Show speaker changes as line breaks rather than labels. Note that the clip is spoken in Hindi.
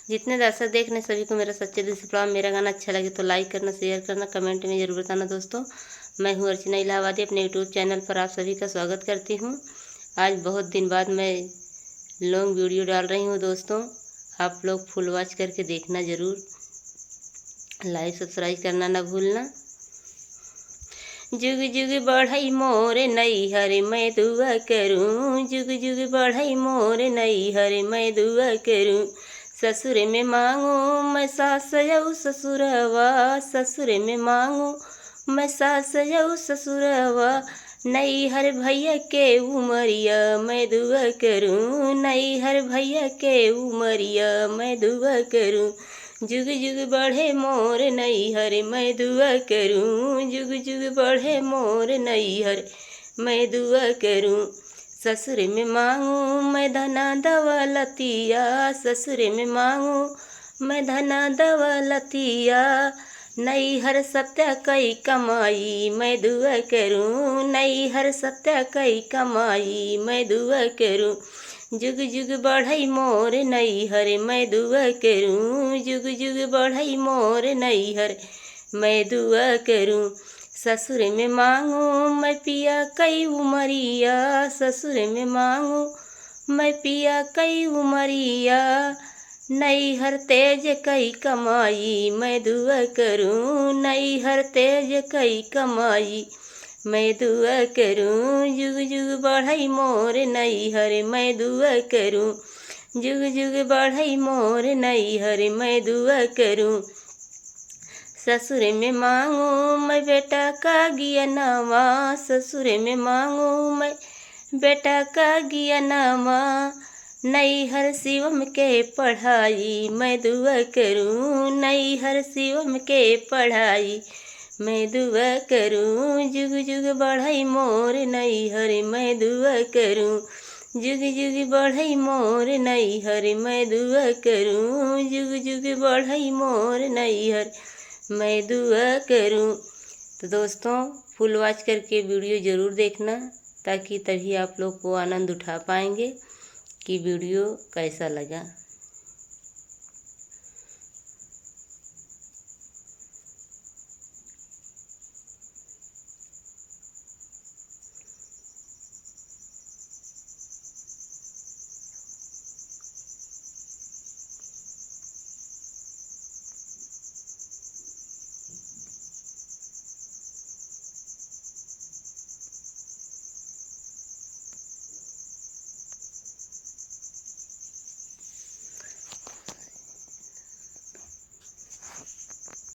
जितने दर्शक देख रहे सभी को मेरा सच्चे दिल से प्रणाम। मेरा गाना अच्छा लगे तो लाइक करना, शेयर करना, कमेंट में ज़रूर बताना दोस्तों। मैं हूँ अर्चना इलाहाबादी, अपने यूट्यूब चैनल पर आप सभी का स्वागत करती हूँ। आज बहुत दिन बाद मैं लॉन्ग वीडियो डाल रही हूँ दोस्तों। आप लोग फुल वॉच करके देखना ज़रूर, लाइक सब्सक्राइब करना ना भूलना। जुग जुग बढ़ई मोर नई हरे मैं दुआ करूँ, जुग जुग बढ़ई मोर नई हरे मैं दुआ करूँ। ससुर में मांगू मैं सास जाऊ ससुरवा, ससुर में मांगू मैं सास जाऊ ससुरवा। नई हर भैया के उमरिया मैं दुआ करूँ, नई हर भैया के उमरिया मैं दुआ करूँ। जुग जुग बढ़े मोर नैहर मैं दुआ करूँ, जुग जुग बढ़े मोर नैहर मैं दुआ करूँ। ससुर में मांगू मैं धना दौलतिया, ससुर में मांगू मैं धना दौलतिया। नैहर सत्या कई कमाई मैं दुआ करूँ, नैहर सत्या कई कमाई मैं दुआ करूँ। जुग जुग बढ़ई मोर नैहर मैं दुआ करूँ, जुग जुग बढ़ई मोर नैहर मैं दुआ करूँ। ससुर में मांगू मैं पिया कई उमरिया, ससुर में मांगू मैं पिया कई उमरिया। नैहर तेज कई कमाई मैं दुआ करूँ, नैहर तेज कई कमाई मैं दुआ करूँ। जुग जुग बढ़ई मोर नैहर मैं दुआ करूँ, जुग जुग बढ़ई मोर नैहर मैं दुआ करूँ। ससुर में मांगू मैं बेटा का गियनावा, ससुर में मांगू मैं बेटा का गियनावा। नैहर शिवम के पढ़ाई मैं दुआ करूँ, नैहर शिवम के पढ़ाई मैं दुआ करूँ। जुग जुग बढ़ई मोर नैहर मैं दुआ करूँ, जुग जुग बढ़ई मोर नैहर मैं दुआ करूँ, जुग जुग बढ़ई मोर नैहर मैं दुआ करूँ। तो दोस्तों फुल वॉच करके वीडियो ज़रूर देखना, ताकि तभी आप लोग को आनंद उठा पाएंगे कि वीडियो कैसा लगा।